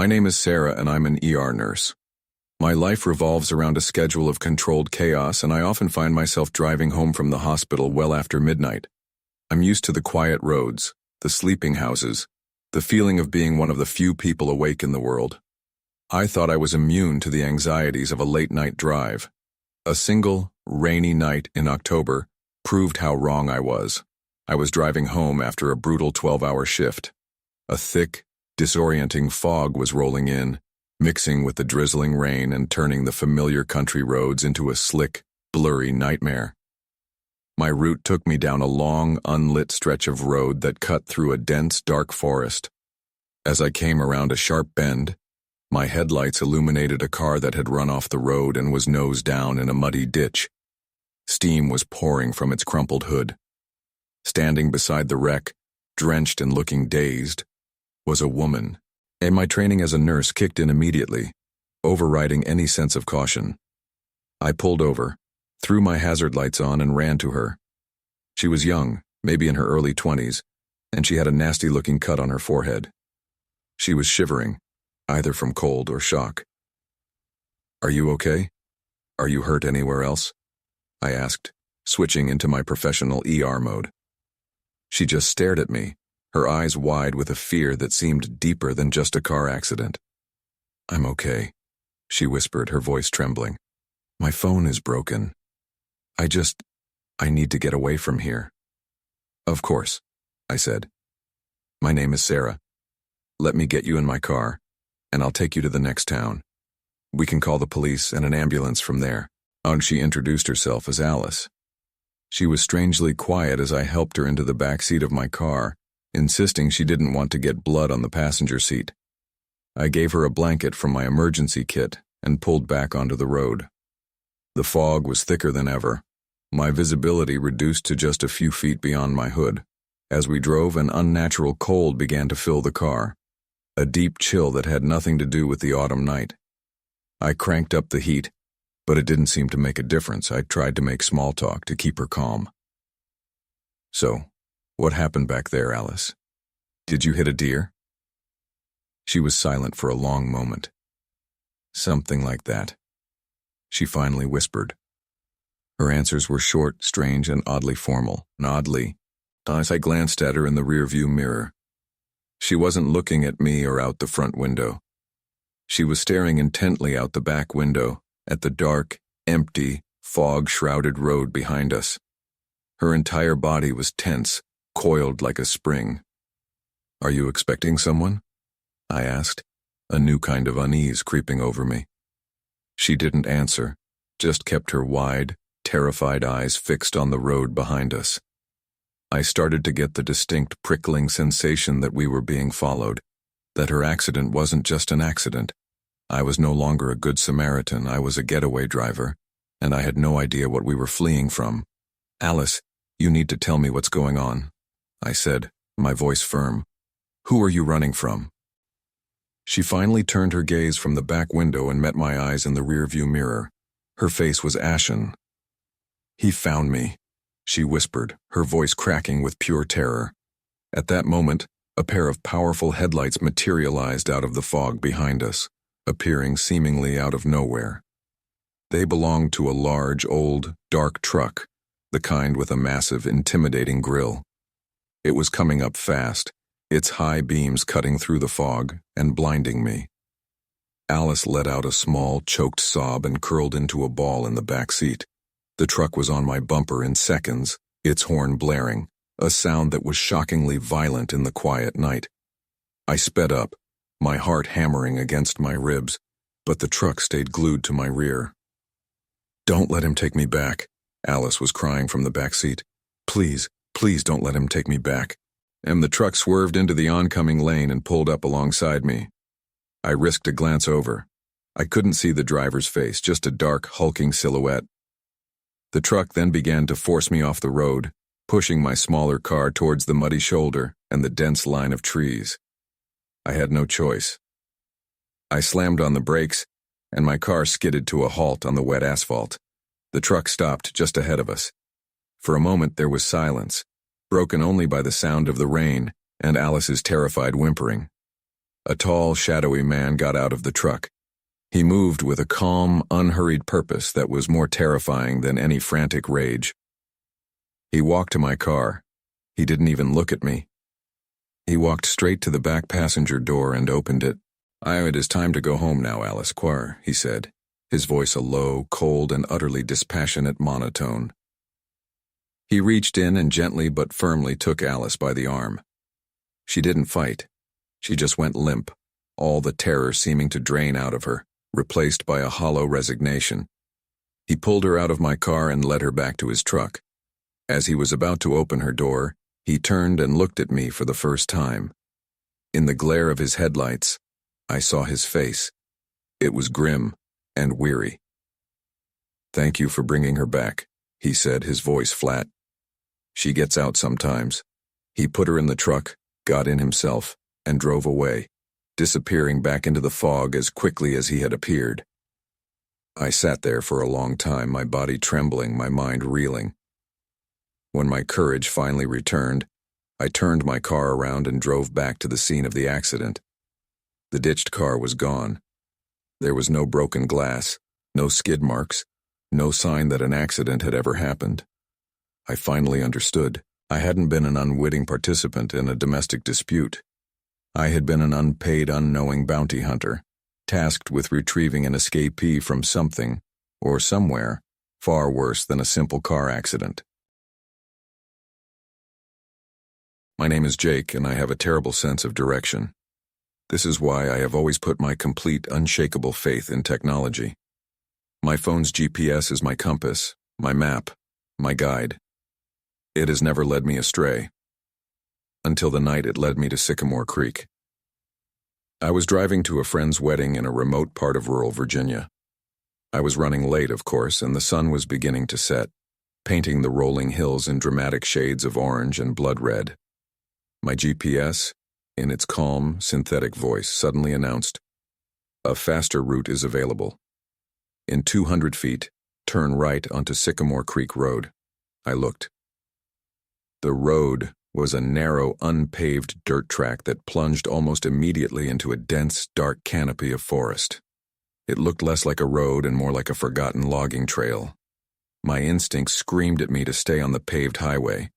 My name is Sarah and I'm an ER nurse. My life revolves around a schedule of controlled chaos, and I often find myself driving home from the hospital well after midnight. I'm used to the quiet roads, the sleeping houses, the feeling of being one of the few people awake in the world. I thought I was immune to the anxieties of a late-night drive. A single, rainy night in October proved how wrong I was. I was driving home after a brutal 12-hour shift. A thick, disorienting fog was rolling in, mixing with the drizzling rain and turning the familiar country roads into a slick, blurry nightmare. My route took me down a long, unlit stretch of road that cut through a dense, dark forest. As I came around a sharp bend, my headlights illuminated a car that had run off the road and was nose down in a muddy ditch. Steam was pouring from its crumpled hood. Standing beside the wreck, drenched and looking dazed, was a woman, and my training as a nurse kicked in immediately, overriding any sense of caution. I pulled over, threw my hazard lights on, and ran to her. She was young, maybe in her early 20s, and she had a nasty-looking cut on her forehead. She was shivering, either from cold or shock. "Are you okay? Are you hurt anywhere else?" I asked, switching into my professional ER mode. She just stared at me, her eyes wide with a fear that seemed deeper than just a car accident. "I'm okay," she whispered, her voice trembling. "My phone is broken. I need to get away from here." "Of course," I said. "My name is Sarah. Let me get you in my car, and I'll take you to the next town. We can call the police and an ambulance from there." And she introduced herself as Alice. She was strangely quiet as I helped her into the back seat of my car, insisting she didn't want to get blood on the passenger seat. I gave her a blanket from my emergency kit and pulled back onto the road. The fog was thicker than ever, my visibility reduced to just a few feet beyond my hood. As we drove, an unnatural cold began to fill the car, a deep chill that had nothing to do with the autumn night. I cranked up the heat, but it didn't seem to make a difference. I tried to make small talk to keep her calm. "So, what happened back there, Alice? Did you hit a deer?" She was silent for a long moment. "Something like that," she finally whispered. Her answers were short, strange, and oddly formal. Oddly, as I glanced at her in the rearview mirror. She wasn't looking at me or out the front window. She was staring intently out the back window, at the dark, empty, fog-shrouded road behind us. Her entire body was tense, coiled like a spring. "Are you expecting someone?" I asked, a new kind of unease creeping over me. She didn't answer, just kept her wide, terrified eyes fixed on the road behind us. I started to get the distinct prickling sensation that we were being followed, that her accident wasn't just an accident. I was no longer a good Samaritan, I was a getaway driver, and I had no idea what we were fleeing from. "Alice, you need to tell me what's going on," I said, my voice firm. "Who are you running from?" She finally turned her gaze from the back window and met my eyes in the rearview mirror. Her face was ashen. "He found me," she whispered, her voice cracking with pure terror. At that moment, a pair of powerful headlights materialized out of the fog behind us, appearing seemingly out of nowhere. They belonged to a large, old, dark truck, the kind with a massive, intimidating grille. It was coming up fast, its high beams cutting through the fog and blinding me. Alice let out a small, choked sob and curled into a ball in the back seat. The truck was on my bumper in seconds, its horn blaring, a sound that was shockingly violent in the quiet night. I sped up, my heart hammering against my ribs, but the truck stayed glued to my rear. "Don't let him take me back," Alice was crying from the back seat. "Please, please don't let him take me back." And the truck swerved into the oncoming lane and pulled up alongside me. I risked a glance over. I couldn't see the driver's face, just a dark, hulking silhouette. The truck then began to force me off the road, pushing my smaller car towards the muddy shoulder and the dense line of trees. I had no choice. I slammed on the brakes, and my car skidded to a halt on the wet asphalt. The truck stopped just ahead of us. For a moment there was silence, broken only by the sound of the rain and Alice's terrified whimpering. A tall, shadowy man got out of the truck. He moved with a calm, unhurried purpose that was more terrifying than any frantic rage. He walked to my car. He didn't even look at me. He walked straight to the back passenger door and opened it. "It is time to go home now, Alice Quar," he said, his voice a low, cold, and utterly dispassionate monotone. He reached in and gently but firmly took Alice by the arm. She didn't fight. She just went limp, all the terror seeming to drain out of her, replaced by a hollow resignation. He pulled her out of my car and led her back to his truck. As he was about to open her door, he turned and looked at me for the first time. In the glare of his headlights, I saw his face. It was grim and weary. "Thank you for bringing her back," he said, his voice flat. "She gets out sometimes." He put her in the truck, got in himself, and drove away, disappearing back into the fog as quickly as he had appeared. I sat there for a long time, my body trembling, my mind reeling. When my courage finally returned, I turned my car around and drove back to the scene of the accident. The ditched car was gone. There was no broken glass, no skid marks, no sign that an accident had ever happened. I finally understood. I hadn't been an unwitting participant in a domestic dispute. I had been an unpaid, unknowing bounty hunter, tasked with retrieving an escapee from something, or somewhere, far worse than a simple car accident. My name is Jake, and I have a terrible sense of direction. This is why I have always put my complete, unshakable faith in technology. My phone's GPS is my compass, my map, my guide. It has never led me astray. Until the night it led me to Sycamore Creek. I was driving to a friend's wedding in a remote part of rural Virginia. I was running late, of course, and the sun was beginning to set, painting the rolling hills in dramatic shades of orange and blood red. My GPS, in its calm, synthetic voice, suddenly announced, "A faster route is available. In 200 feet, turn right onto Sycamore Creek Road." I looked. The road was a narrow, unpaved dirt track that plunged almost immediately into a dense, dark canopy of forest. It looked less like a road and more like a forgotten logging trail. My instincts screamed at me to stay on the paved highway,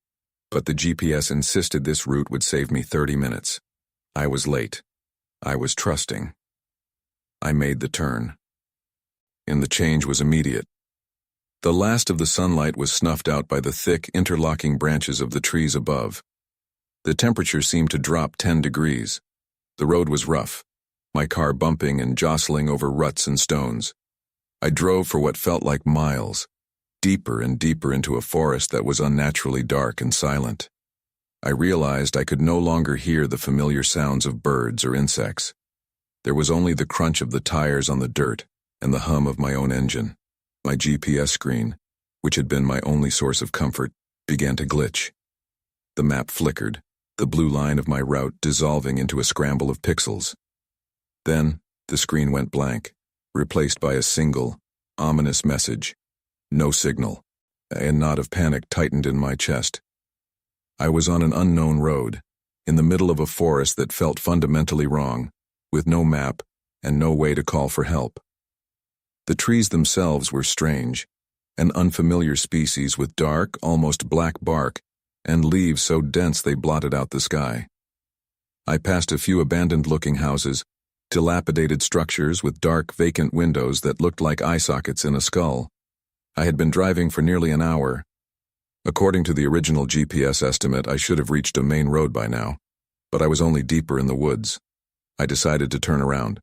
but the GPS insisted this route would save me 30 minutes. I was late. I was trusting. I made the turn. And the change was immediate. The last of the sunlight was snuffed out by the thick, interlocking branches of the trees above. The temperature seemed to drop 10 degrees. The road was rough, my car bumping and jostling over ruts and stones. I drove for what felt like miles, deeper and deeper into a forest that was unnaturally dark and silent. I realized I could no longer hear the familiar sounds of birds or insects. There was only the crunch of the tires on the dirt and the hum of my own engine. My GPS screen, which had been my only source of comfort, began to glitch. The map flickered, the blue line of my route dissolving into a scramble of pixels. Then, the screen went blank, replaced by a single, ominous message. No signal. A knot of panic tightened in my chest. I was on an unknown road, in the middle of a forest that felt fundamentally wrong, with no map and no way to call for help. The trees themselves were strange, an unfamiliar species with dark, almost black bark, and leaves so dense they blotted out the sky. I passed a few abandoned-looking houses, dilapidated structures with dark, vacant windows that looked like eye sockets in a skull. I had been driving for nearly an hour. According to the original GPS estimate, I should have reached a main road by now, but I was only deeper in the woods. I decided to turn around.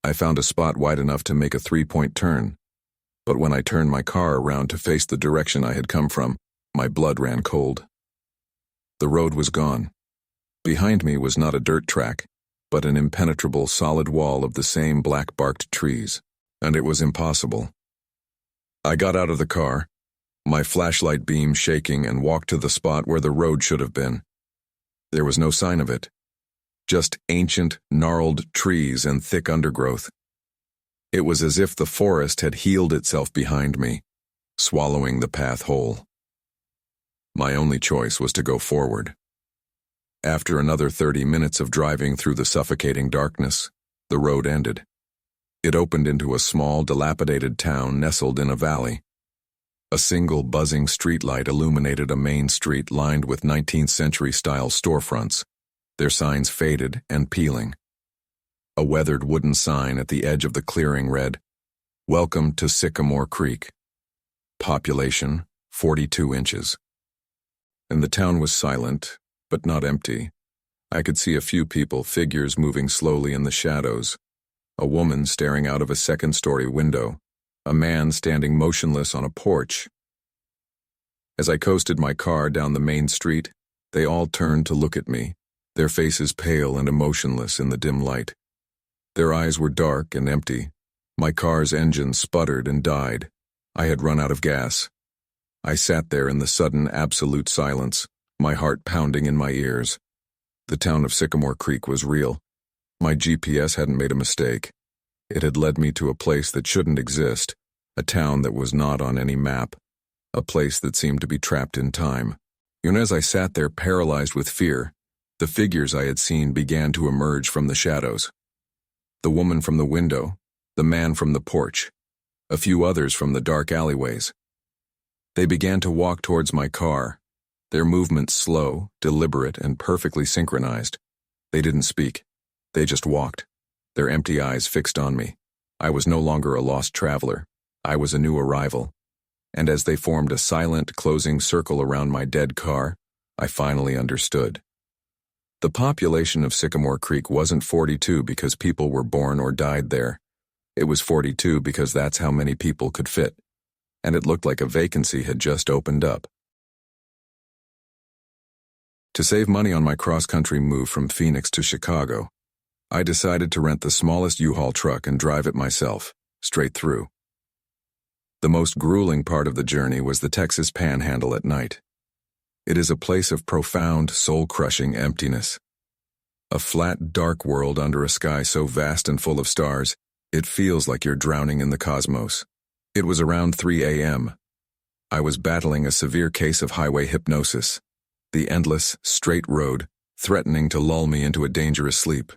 I found a spot wide enough to make a 3-point turn, but when I turned my car around to face the direction I had come from, my blood ran cold. The road was gone. Behind me was not a dirt track, but an impenetrable solid wall of the same black-barked trees, and it was impossible. I got out of the car, my flashlight beam shaking, and walked to the spot where the road should have been. There was no sign of it, just ancient, gnarled trees and thick undergrowth. It was as if the forest had healed itself behind me, swallowing the path whole. My only choice was to go forward. After another 30 minutes of driving through the suffocating darkness, the road ended. It opened into a small, dilapidated town nestled in a valley. A single buzzing streetlight illuminated a main street lined with 19th-century-style storefronts, their signs faded and peeling. A weathered wooden sign at the edge of the clearing read, "Welcome to Sycamore Creek. Population, 42 inches." And the town was silent, but not empty. I could see a few people, figures moving slowly in the shadows. A woman staring out of a second-story window. A man standing motionless on a porch. As I coasted my car down the main street, they all turned to look at me, their faces pale and emotionless in the dim light. Their eyes were dark and empty. My car's engine sputtered and died. I had run out of gas. I sat there in the sudden absolute silence, my heart pounding in my ears. The town of Sycamore Creek was real. My GPS hadn't made a mistake. It had led me to a place that shouldn't exist, a town that was not on any map, a place that seemed to be trapped in time. And as I sat there paralyzed with fear, the figures I had seen began to emerge from the shadows. The woman from the window, the man from the porch, a few others from the dark alleyways. They began to walk towards my car, their movements slow, deliberate, and perfectly synchronized. They didn't speak. They just walked, their empty eyes fixed on me. I was no longer a lost traveler. I was a new arrival. And as they formed a silent, closing circle around my dead car, I finally understood. The population of Sycamore Creek wasn't 42 because people were born or died there. It was 42 because that's how many people could fit. And it looked like a vacancy had just opened up. To save money on my cross-country move from Phoenix to Chicago, I decided to rent the smallest U-Haul truck and drive it myself, straight through. The most grueling part of the journey was the Texas Panhandle at night. It is a place of profound, soul-crushing emptiness. A flat, dark world under a sky so vast and full of stars, it feels like you're drowning in the cosmos. It was around 3 a.m. I was battling a severe case of highway hypnosis, the endless, straight road, threatening to lull me into a dangerous sleep.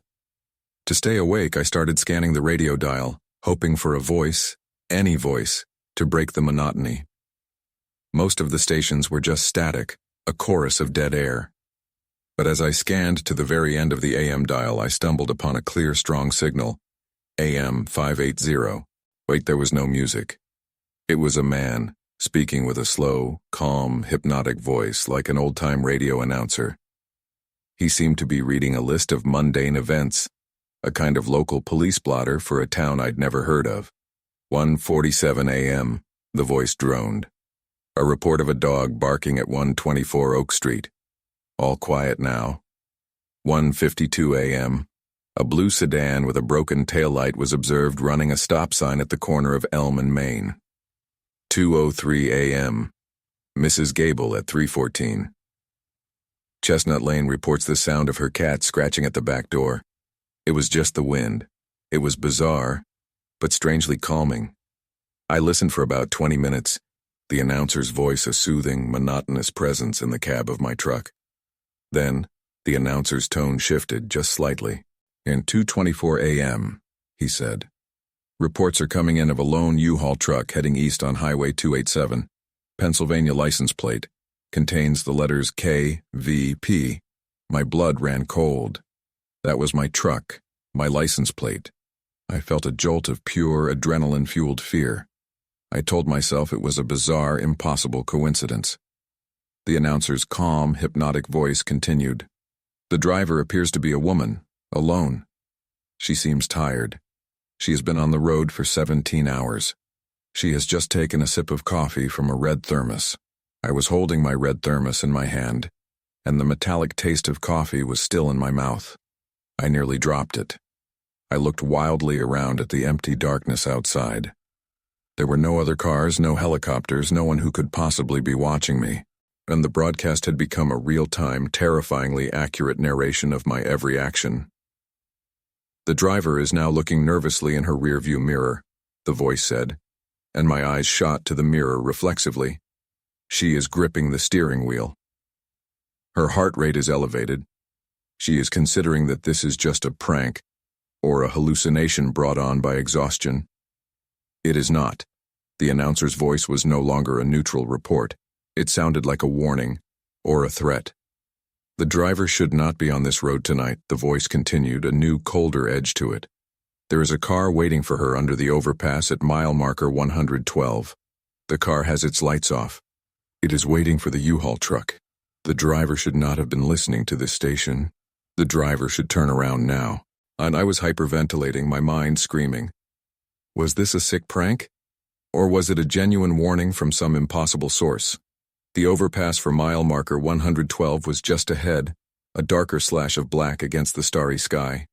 To stay awake, I started scanning the radio dial, hoping for a voice, any voice, to break the monotony. Most of the stations were just static, a chorus of dead air. But as I scanned to the very end of the AM dial, I stumbled upon a clear, strong signal, AM 580. Wait, there was no music. It was a man, speaking with a slow, calm, hypnotic voice like an old-time radio announcer. He seemed to be reading a list of mundane events, a kind of local police blotter for a town I'd never heard of. 1:47 a.m., the voice droned. A report of a dog barking at 124 Oak Street. All quiet now. 1:52 a.m., a blue sedan with a broken taillight was observed running a stop sign at the corner of Elm and Main. 2:03 a.m., Mrs. Gable at 314. Chestnut Lane reports the sound of her cat scratching at the back door. It was just the wind. It was bizarre, but strangely calming. I listened for about 20 minutes, the announcer's voice a soothing, monotonous presence in the cab of my truck. Then, the announcer's tone shifted just slightly. In 2:24 a.m., he said, reports are coming in of a lone U-Haul truck heading east on Highway 287. Pennsylvania license plate. Contains the letters KVP. My blood ran cold. That was my truck, my license plate. I felt a jolt of pure adrenaline-fueled fear. I told myself it was a bizarre, impossible coincidence. The announcer's calm, hypnotic voice continued. The driver appears to be a woman, alone. She seems tired. She has been on the road for 17 hours. She has just taken a sip of coffee from a red thermos. I was holding my red thermos in my hand, and the metallic taste of coffee was still in my mouth. I nearly dropped it. I looked wildly around at the empty darkness outside. There were no other cars, no helicopters, no one who could possibly be watching me, and the broadcast had become a real-time, terrifyingly accurate narration of my every action. The driver is now looking nervously in her rearview mirror, the voice said, and my eyes shot to the mirror reflexively. She is gripping the steering wheel. Her heart rate is elevated, She is considering that this is just a prank, or a hallucination brought on by exhaustion. It is not. The announcer's voice was no longer a neutral report. It sounded like a warning, or a threat. The driver should not be on this road tonight, the voice continued, a new, colder edge to it. There is a car waiting for her under the overpass at mile marker 112. The car has its lights off. It is waiting for the U-Haul truck. The driver should not have been listening to this station. The driver should turn around now. And I was hyperventilating, my mind screaming. Was this a sick prank? Or was it a genuine warning from some impossible source? The overpass for mile marker 112 was just ahead, a darker slash of black against the starry sky.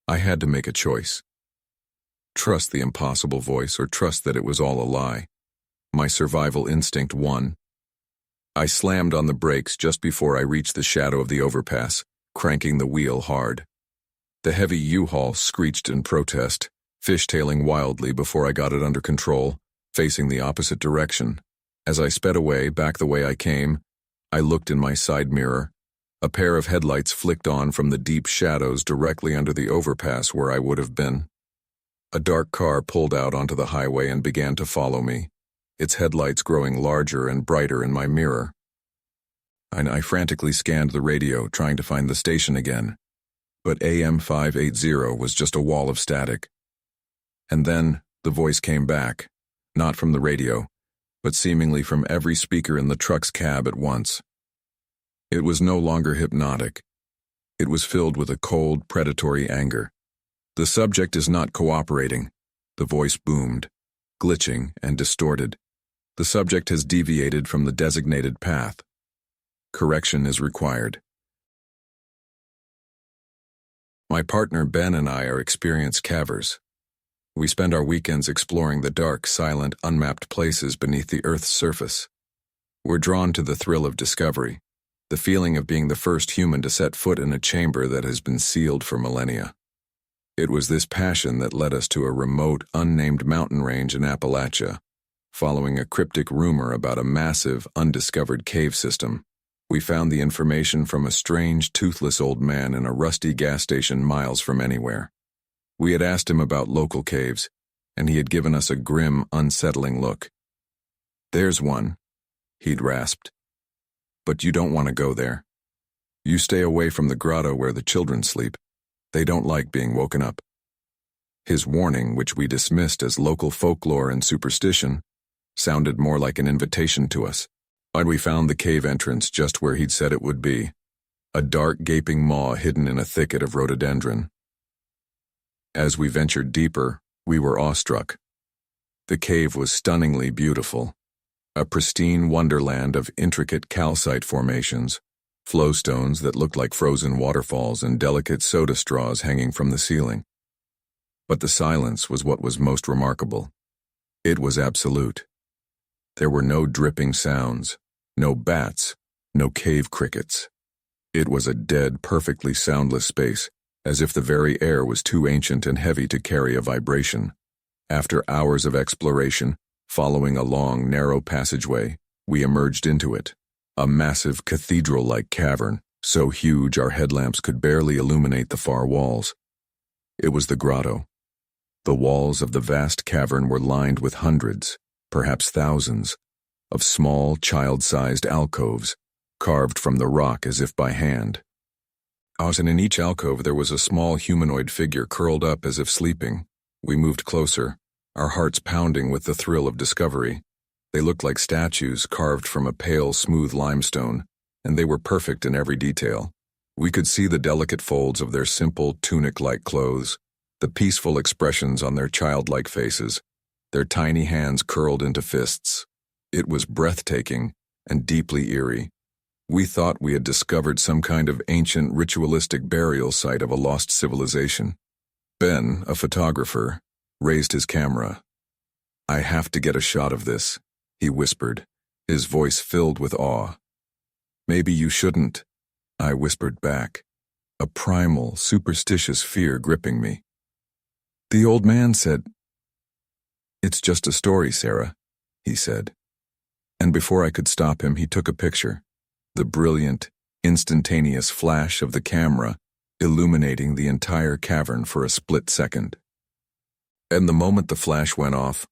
I had to make a choice. Trust the impossible voice or trust that it was all a lie. My survival instinct won. I slammed on the brakes just before I reached the shadow of the overpass, cranking the wheel hard. The heavy U-Haul screeched in protest, fishtailing wildly before I got it under control, facing the opposite direction. As I sped away, back the way I came, I looked in my side mirror. A pair of headlights flicked on from the deep shadows directly under the overpass where I would have been. A dark car pulled out onto the highway and began to follow me, its headlights growing larger and brighter in my mirror. I frantically scanned the radio, trying to find the station again, but AM 580 was just a wall of static. And then the voice came back, not from the radio, but seemingly from every speaker in the truck's cab at once. It was no longer hypnotic. It was filled with a cold, predatory anger. The subject is not cooperating, the voice boomed, glitching and distorted. The subject has deviated from the designated path. Correction is required. My partner Ben and I are experienced cavers. We spend our weekends exploring the dark, silent, unmapped places beneath the Earth's surface. We're drawn to the thrill of discovery, the feeling of being the first human to set foot in a chamber that has been sealed for millennia. It was this passion that led us to a remote, unnamed mountain range in Appalachia, following a cryptic rumor about a massive, undiscovered cave system. We found the information from a strange, toothless old man in a rusty gas station miles from anywhere. We had asked him about local caves, and he had given us a grim, unsettling look. "There's one," he'd rasped. "But you don't want to go there. You stay away from the grotto where the children sleep. They don't like being woken up." His warning, which we dismissed as local folklore and superstition, sounded more like an invitation to us. And we found the cave entrance just where he'd said it would be, a dark, gaping maw hidden in a thicket of rhododendron. As we ventured deeper, we were awestruck. The cave was stunningly beautiful, a pristine wonderland of intricate calcite formations, flowstones that looked like frozen waterfalls and delicate soda straws hanging from the ceiling. But the silence was what was most remarkable. It was absolute. There were no dripping sounds, no bats, no cave crickets. It was a dead, perfectly soundless space, as if the very air was too ancient and heavy to carry a vibration. After hours of exploration, following a long, narrow passageway, we emerged into it, a massive cathedral-like cavern, so huge our headlamps could barely illuminate the far walls. It was the grotto. The walls of the vast cavern were lined with hundreds, perhaps thousands, of small, child-sized alcoves, carved from the rock as if by hand. And in each alcove there was a small humanoid figure curled up as if sleeping. We moved closer, our hearts pounding with the thrill of discovery. They looked like statues carved from a pale, smooth limestone, and they were perfect in every detail. We could see the delicate folds of their simple, tunic-like clothes, the peaceful expressions on their childlike faces, their tiny hands curled into fists. It was breathtaking and deeply eerie. We thought we had discovered some kind of ancient ritualistic burial site of a lost civilization. Ben, a photographer, raised his camera. "I have to get a shot of this," he whispered, his voice filled with awe. "Maybe you shouldn't," I whispered back, a primal, superstitious fear gripping me. The old man said, "It's just a story, Sarah," he said. And before I could stop him, he took a picture. The brilliant, instantaneous flash of the camera illuminating the entire cavern for a split second. And the moment the flash went off,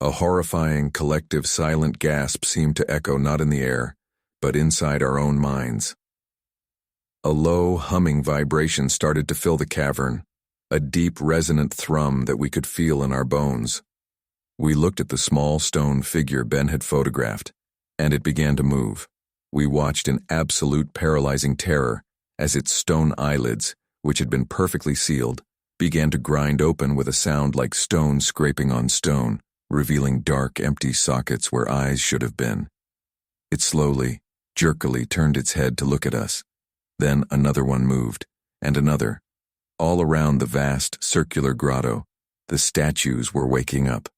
a horrifying, collective, silent gasp seemed to echo not in the air, but inside our own minds. A low, humming vibration started to fill the cavern, a deep, resonant thrum that we could feel in our bones. We looked at the small stone figure Ben had photographed, and it began to move. We watched in absolute paralyzing terror as its stone eyelids, which had been perfectly sealed, began to grind open with a sound like stone scraping on stone, revealing dark, empty sockets where eyes should have been. It slowly, jerkily turned its head to look at us. Then another one moved, and another. All around the vast, circular grotto, the statues were waking up.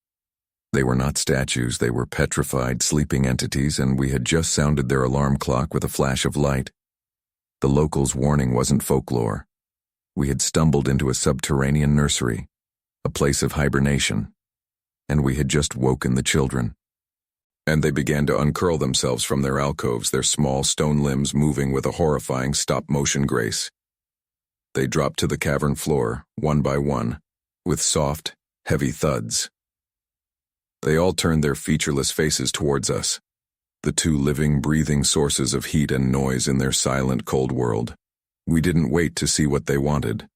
They were not statues, they were petrified, sleeping entities, and we had just sounded their alarm clock with a flash of light. The locals' warning wasn't folklore. We had stumbled into a subterranean nursery, a place of hibernation, and we had just woken the children. And they began to uncurl themselves from their alcoves, their small stone limbs moving with a horrifying stop-motion grace. They dropped to the cavern floor, one by one, with soft, heavy thuds. They all turned their featureless faces towards us, the two living, breathing sources of heat and noise in their silent, cold world. We didn't wait to see what they wanted.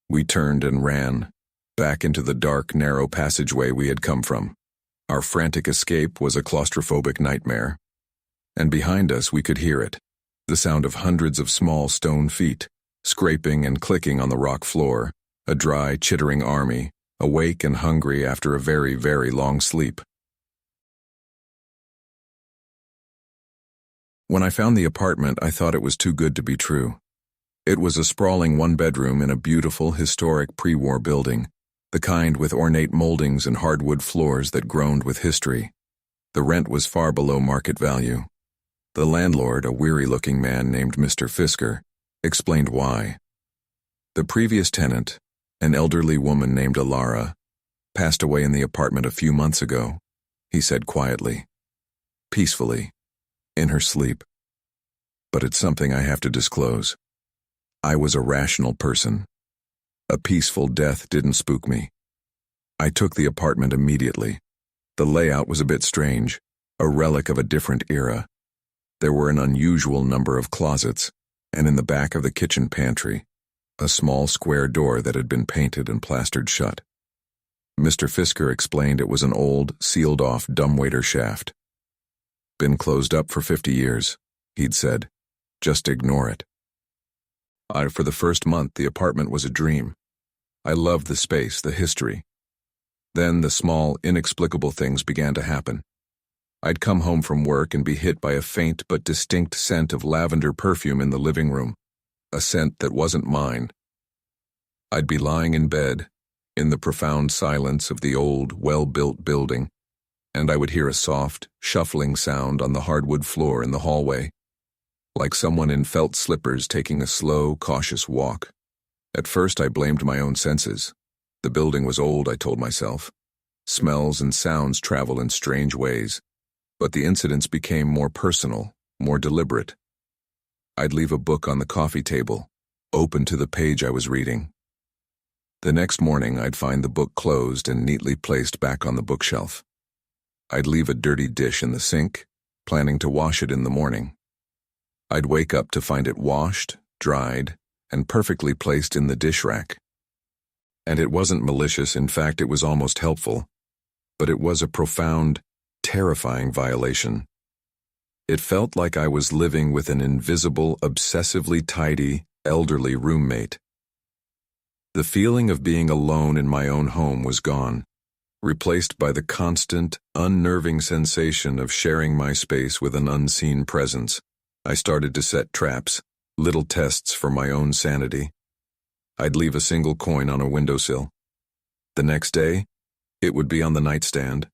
We turned and ran, back into the dark, narrow passageway we had come from. Our frantic escape was a claustrophobic nightmare. And behind us we could hear it, the sound of hundreds of small stone feet, scraping and clicking on the rock floor, a dry, chittering army, awake and hungry after a very, very long sleep. When I found the apartment, I thought it was too good to be true. It was a sprawling one-bedroom in a beautiful, historic pre-war building, the kind with ornate moldings and hardwood floors that groaned with history. The rent was far below market value. The landlord, a weary-looking man named Mr. Fisker, explained why. The previous tenant, an elderly woman named Alara, passed away in the apartment a few months ago, he said quietly, peacefully, in her sleep. But it's something I have to disclose. I was a rational person. A peaceful death didn't spook me. I took the apartment immediately. The layout was a bit strange, a relic of a different era. There were an unusual number of closets, and in the back of the kitchen pantry, a small square door that had been painted and plastered shut. Mr. Fisker explained it was an old, sealed-off dumbwaiter shaft. Been closed up for 50 years, he'd said. Just ignore it. For the first month, the apartment was a dream. I loved the space, the history. Then the small, inexplicable things began to happen. I'd come home from work and be hit by a faint but distinct scent of lavender perfume in the living room, a scent that wasn't mine. I'd be lying in bed, in the profound silence of the old, well-built building, and I would hear a soft, shuffling sound on the hardwood floor in the hallway, like someone in felt slippers taking a slow, cautious walk. At first I blamed my own senses. The building was old, I told myself. Smells and sounds travel in strange ways. But the incidents became more personal, more deliberate. I'd leave a book on the coffee table, open to the page I was reading. The next morning I'd find the book closed and neatly placed back on the bookshelf. I'd leave a dirty dish in the sink, planning to wash it in the morning. I'd wake up to find it washed, dried, and perfectly placed in the dish rack. And it wasn't malicious, in fact it was almost helpful, but it was a profound, terrifying violation. It felt like I was living with an invisible, obsessively tidy, elderly roommate. The feeling of being alone in my own home was gone, replaced by the constant, unnerving sensation of sharing my space with an unseen presence. I started to set traps, little tests for my own sanity. I'd leave a single coin on a windowsill. The next day, it would be on the nightstand.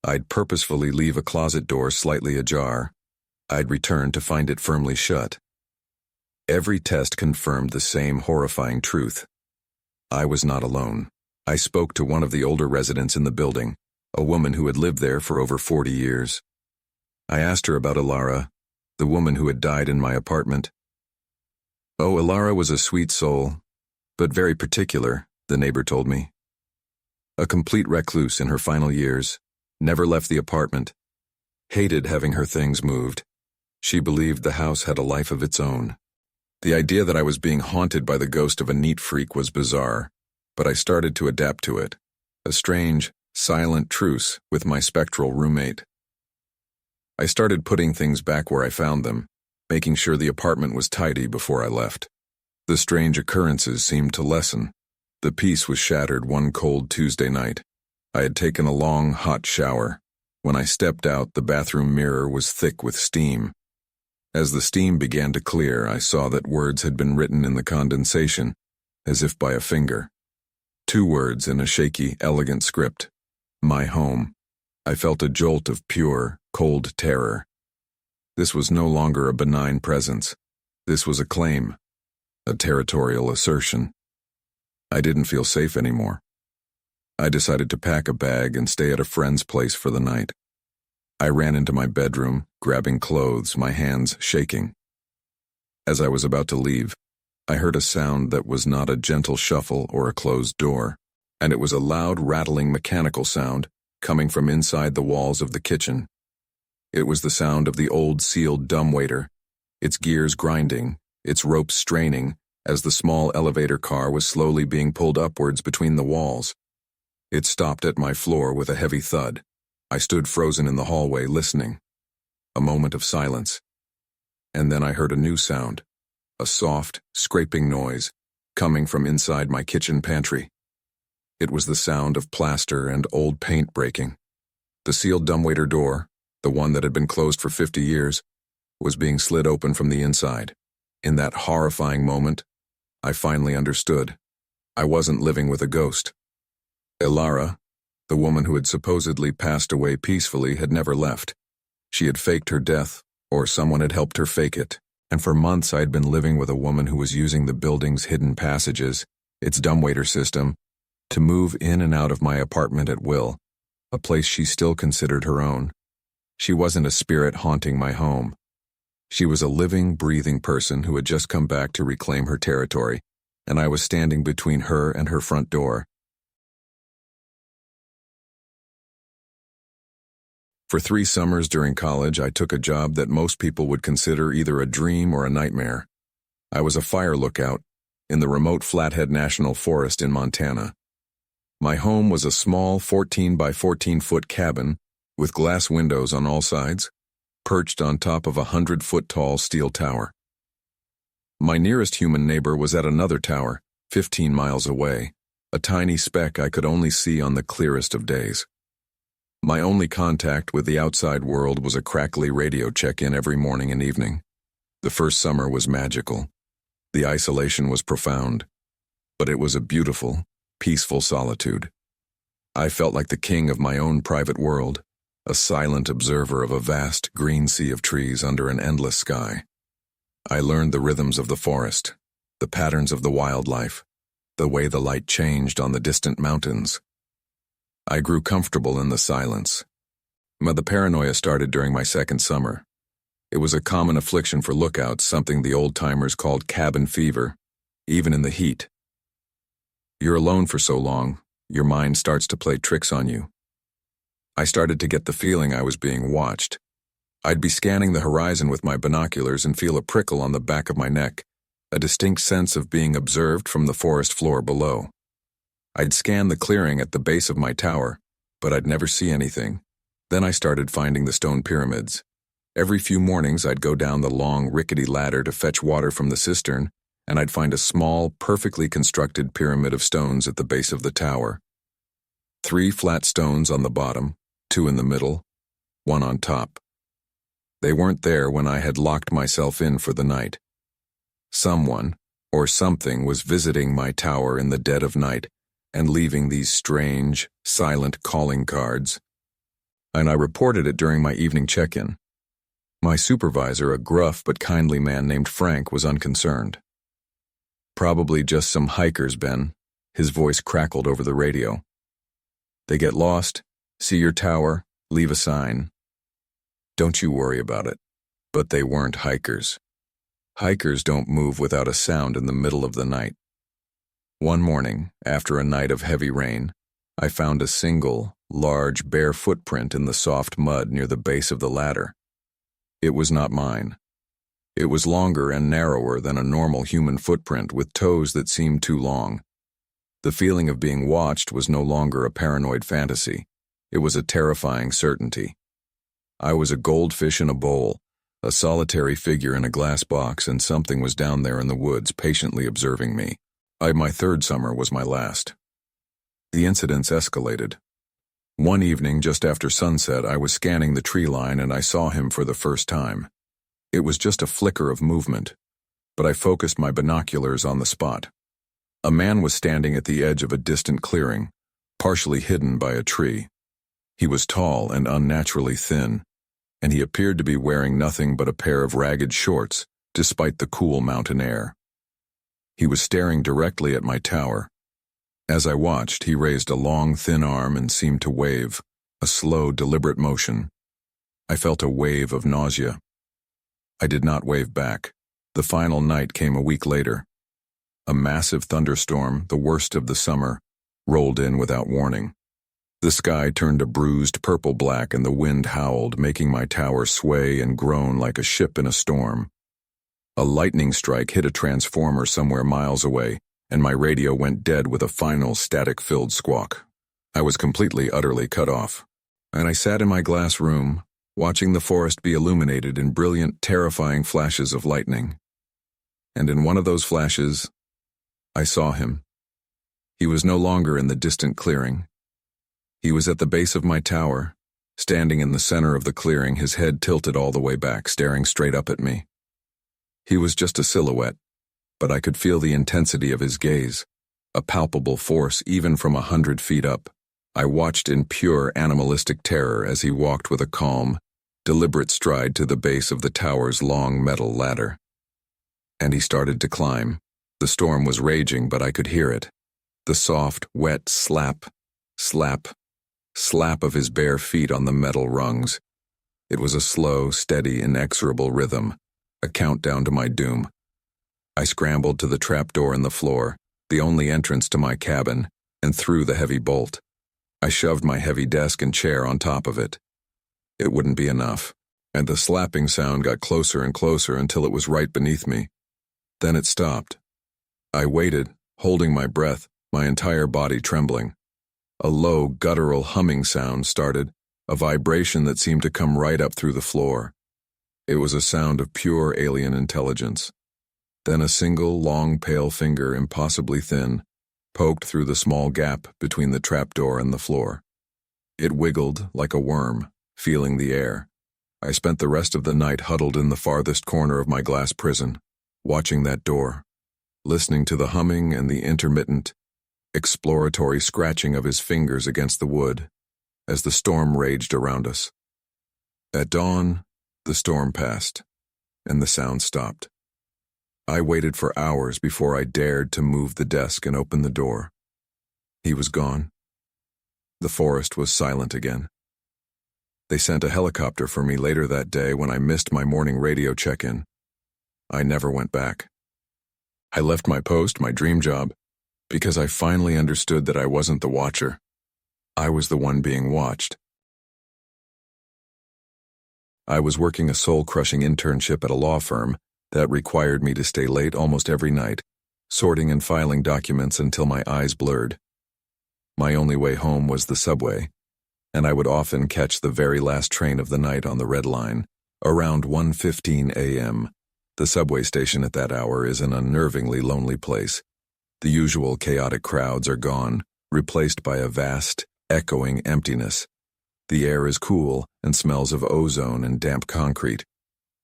I'd purposefully leave a closet door slightly ajar. I'd return to find it firmly shut. Every test confirmed the same horrifying truth. I was not alone. I spoke to one of the older residents in the building, a woman who had lived there for over 40 years. I asked her about Alara, the woman who had died in my apartment, Oh, Ilara was a sweet soul, but very particular, the neighbor told me. A complete recluse in her final years, never left the apartment, hated having her things moved. She believed the house had a life of its own. The idea that I was being haunted by the ghost of a neat freak was bizarre, but I started to adapt to it, a strange, silent truce with my spectral roommate. I started putting things back where I found them, making sure the apartment was tidy before I left. The strange occurrences seemed to lessen. The peace was shattered one cold Tuesday night. I had taken a long, hot shower. When I stepped out, the bathroom mirror was thick with steam. As the steam began to clear, I saw that words had been written in the condensation, as if by a finger. 2 words in a shaky, elegant script. My home. I felt a jolt of pure, cold terror. This was no longer a benign presence. This was a claim, a territorial assertion. I didn't feel safe anymore. I decided to pack a bag and stay at a friend's place for the night. I ran into my bedroom, grabbing clothes, my hands shaking. As I was about to leave, I heard a sound that was not a gentle shuffle or a closed door, and it was a loud, rattling mechanical sound coming from inside the walls of the kitchen. It was the sound of the old sealed dumbwaiter, its gears grinding, its ropes straining, as the small elevator car was slowly being pulled upwards between the walls. It stopped at my floor with a heavy thud. I stood frozen in the hallway, listening. A moment of silence. And then I heard a new sound, a soft, scraping noise, coming from inside my kitchen pantry. It was the sound of plaster and old paint breaking. The sealed dumbwaiter door, the one that had been closed for 50 years, was being slid open from the inside. In that horrifying moment, I finally understood. I wasn't living with a ghost. Ilara, the woman who had supposedly passed away peacefully, had never left. She had faked her death, or someone had helped her fake it, and for months I had been living with a woman who was using the building's hidden passages, its dumbwaiter system, to move in and out of my apartment at will, a place she still considered her own. She wasn't a spirit haunting my home. She was a living, breathing person who had just come back to reclaim her territory, and I was standing between her and her front door. For 3 summers during college, I took a job that most people would consider either a dream or a nightmare. I was a fire lookout in the remote Flathead National Forest in Montana. My home was a small 14 by 14-foot cabin with glass windows on all sides, perched on top of a 100-foot-tall steel tower. My nearest human neighbor was at another tower, 15 miles away, a tiny speck I could only see on the clearest of days. My only contact with the outside world was a crackly radio check-in every morning and evening. The first summer was magical. The isolation was profound, but it was a beautiful, peaceful solitude. I felt like the king of my own private world, a silent observer of a vast green sea of trees under an endless sky. I learned the rhythms of the forest, the patterns of the wildlife, the way the light changed on the distant mountains. I grew comfortable in the silence. But the paranoia started during my second summer. It was a common affliction for lookouts, something the old-timers called cabin fever, even in the heat. You're alone for so long, your mind starts to play tricks on you. I started to get the feeling I was being watched. I'd be scanning the horizon with my binoculars and feel a prickle on the back of my neck, a distinct sense of being observed from the forest floor below. I'd scan the clearing at the base of my tower, but I'd never see anything. Then I started finding the stone pyramids. Every few mornings I'd go down the long, rickety ladder to fetch water from the cistern, and I'd find a small, perfectly constructed pyramid of stones at the base of the tower. 3 flat stones on the bottom, 2 in the middle, 1 on top. They weren't there when I had locked myself in for the night. Someone, or something, was visiting my tower in the dead of night and leaving these strange, silent calling cards. And I reported it during my evening check-in. My supervisor, a gruff but kindly man named Frank, was unconcerned. "Probably just some hikers, Ben." His voice crackled over the radio. "They get lost, see your tower, leave a sign. Don't you worry about it." But they weren't hikers. Hikers don't move without a sound in the middle of the night. One morning, after a night of heavy rain, I found a single, large, bare footprint in the soft mud near the base of the ladder. It was not mine. It was longer and narrower than a normal human footprint, with toes that seemed too long. The feeling of being watched was no longer a paranoid fantasy. It was a terrifying certainty. I was a goldfish in a bowl, a solitary figure in a glass box, and something was down there in the woods patiently observing me. My third summer was my last. The incidents escalated. One evening, just after sunset, I was scanning the tree line and I saw him for the first time. It was just a flicker of movement, but I focused my binoculars on the spot. A man was standing at the edge of a distant clearing, partially hidden by a tree. He was tall and unnaturally thin, and he appeared to be wearing nothing but a pair of ragged shorts, despite the cool mountain air. He was staring directly at my tower. As I watched, he raised a long, thin arm and seemed to wave, a slow, deliberate motion. I felt a wave of nausea. I did not wave back. The final night came a week later. A massive thunderstorm, the worst of the summer, rolled in without warning. The sky turned a bruised purple-black and the wind howled, making my tower sway and groan like a ship in a storm. A lightning strike hit a transformer somewhere miles away, and my radio went dead with a final static-filled squawk. I was completely, utterly cut off. And I sat in my glass room, watching the forest be illuminated in brilliant, terrifying flashes of lightning. And in one of those flashes, I saw him. He was no longer in the distant clearing. He was at the base of my tower, standing in the center of the clearing, his head tilted all the way back, staring straight up at me. He was just a silhouette, but I could feel the intensity of his gaze, a palpable force even from 100 feet up. I watched in pure animalistic terror as he walked with a calm, deliberate stride to the base of the tower's long metal ladder. And he started to climb. The storm was raging, but I could hear it. The soft, wet slap, slap, slap of his bare feet on the metal rungs. It was a slow, steady, inexorable rhythm, a countdown to my doom. I scrambled to the trapdoor in the floor, the only entrance to my cabin, and threw the heavy bolt. I shoved my heavy desk and chair on top of it. It wouldn't be enough, and the slapping sound got closer and closer until it was right beneath me. Then it stopped. I waited, holding my breath, my entire body trembling. A low, guttural humming sound started, a vibration that seemed to come right up through the floor. It was a sound of pure alien intelligence. Then a single, long, pale finger, impossibly thin, poked through the small gap between the trapdoor and the floor. It wiggled like a worm, feeling the air. I spent the rest of the night huddled in the farthest corner of my glass prison, watching that door, listening to the humming and the intermittent, exploratory scratching of his fingers against the wood as the storm raged around us. At dawn, the storm passed, and the sound stopped. I waited for hours before I dared to move the desk and open the door. He was gone. The forest was silent again. They sent a helicopter for me later that day when I missed my morning radio check-in. I never went back. I left my post, my dream job, because I finally understood that I wasn't the watcher. I was the one being watched. I was working a soul-crushing internship at a law firm that required me to stay late almost every night, sorting and filing documents until my eyes blurred. My only way home was the subway, and I would often catch the very last train of the night on the Red Line, around 1:15 a.m. The subway station at that hour is an unnervingly lonely place. The usual chaotic crowds are gone, replaced by a vast, echoing emptiness. The air is cool and smells of ozone and damp concrete.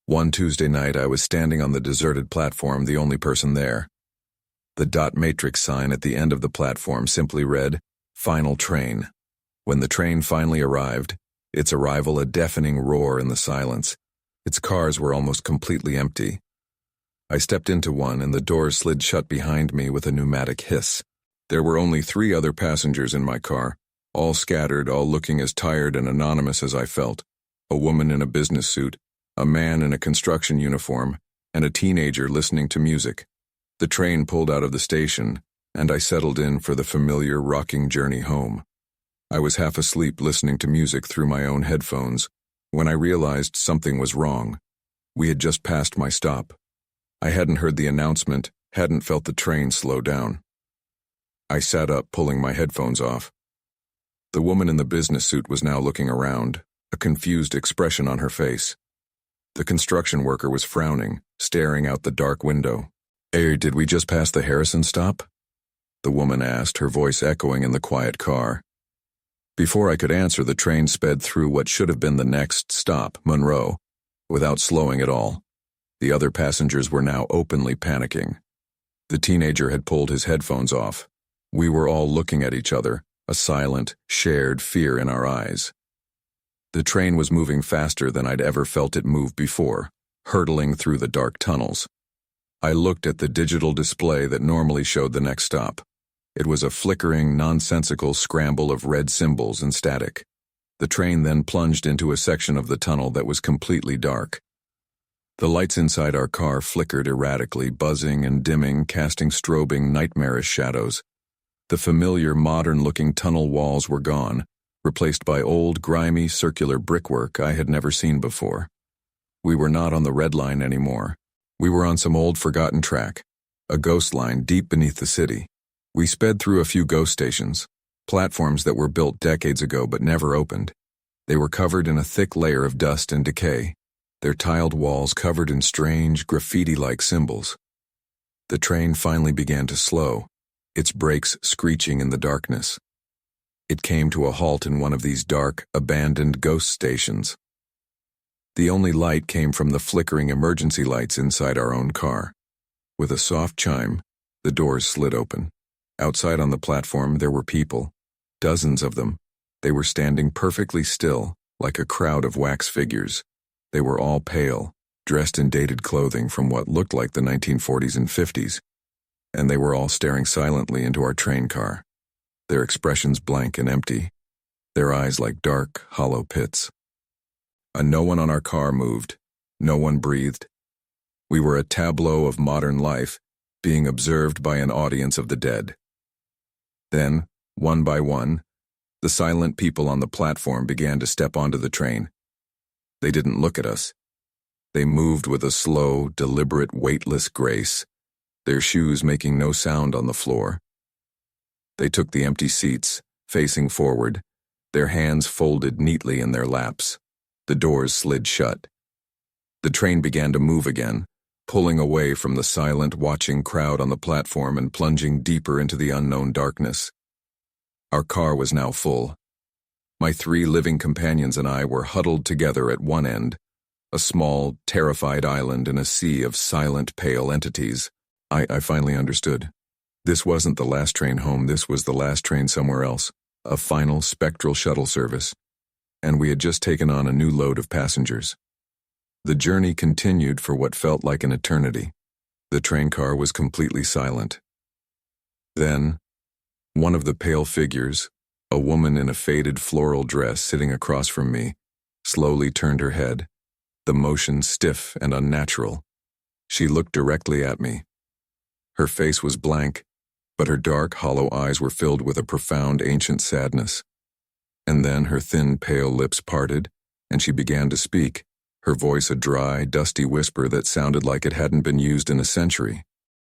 One Tuesday night I was standing on the deserted platform, the only person there. The dot matrix sign at the end of the platform simply read, "Final train." When the train finally arrived, its arrival a deafening roar in the silence. Its cars were almost completely empty. I stepped into one and the doors slid shut behind me with a pneumatic hiss. There were only 3 other passengers in my car, all scattered, all looking as tired and anonymous as I felt. A woman in a business suit, a man in a construction uniform, and a teenager listening to music. The train pulled out of the station, and I settled in for the familiar rocking journey home. I was half asleep listening to music through my own headphones when I realized something was wrong. We had just passed my stop. I hadn't heard the announcement, hadn't felt the train slow down. I sat up, pulling my headphones off. The woman in the business suit was now looking around, a confused expression on her face. The construction worker was frowning, staring out the dark window. "Hey, did we just pass the Harrison stop?" the woman asked, her voice echoing in the quiet car. Before I could answer, the train sped through what should have been the next stop, Monroe, without slowing at all. The other passengers were now openly panicking. The teenager had pulled his headphones off. We were all looking at each other, a silent, shared fear in our eyes. The train was moving faster than I'd ever felt it move before, hurtling through the dark tunnels. I looked at the digital display that normally showed the next stop. It was a flickering, nonsensical scramble of red symbols and static. The train then plunged into a section of the tunnel that was completely dark. The lights inside our car flickered erratically, buzzing and dimming, casting strobing, nightmarish shadows. The familiar, modern-looking tunnel walls were gone, replaced by old, grimy, circular brickwork I had never seen before. We were not on the red line anymore. We were on some old, forgotten track, a ghost line deep beneath the city. We sped through a few ghost stations, platforms that were built decades ago but never opened. They were covered in a thick layer of dust and decay, their tiled walls covered in strange, graffiti-like symbols. The train finally began to slow, its brakes screeching in the darkness. It came to a halt in one of these dark, abandoned ghost stations. The only light came from the flickering emergency lights inside our own car. With a soft chime, the doors slid open. Outside on the platform there were people, dozens of them. They were standing perfectly still, like a crowd of wax figures. They were all pale, dressed in dated clothing from what looked like the 1940s and 50s, and they were all staring silently into our train car, their expressions blank and empty, their eyes like dark, hollow pits. No one on our car moved, no one breathed. We were a tableau of modern life, being observed by an audience of the dead. Then, one by one, the silent people on the platform began to step onto the train. They didn't look at us. They moved with a slow, deliberate, weightless grace, their shoes making no sound on the floor. They took the empty seats, facing forward, their hands folded neatly in their laps. The doors slid shut. The train began to move again, pulling away from the silent, watching crowd on the platform and plunging deeper into the unknown darkness. Our car was now full. My 3 living companions and I were huddled together at one end, a small, terrified island in a sea of silent, pale entities. I finally understood. This wasn't the last train home, this was the last train somewhere else, a final spectral shuttle service, and we had just taken on a new load of passengers. The journey continued for what felt like an eternity. The train car was completely silent. Then, one of the pale figures, a woman in a faded floral dress sitting across from me, slowly turned her head, the motion stiff and unnatural. She looked directly at me. Her face was blank, but her dark, hollow eyes were filled with a profound, ancient sadness. And then her thin, pale lips parted, and she began to speak, her voice a dry, dusty whisper that sounded like it hadn't been used in a century.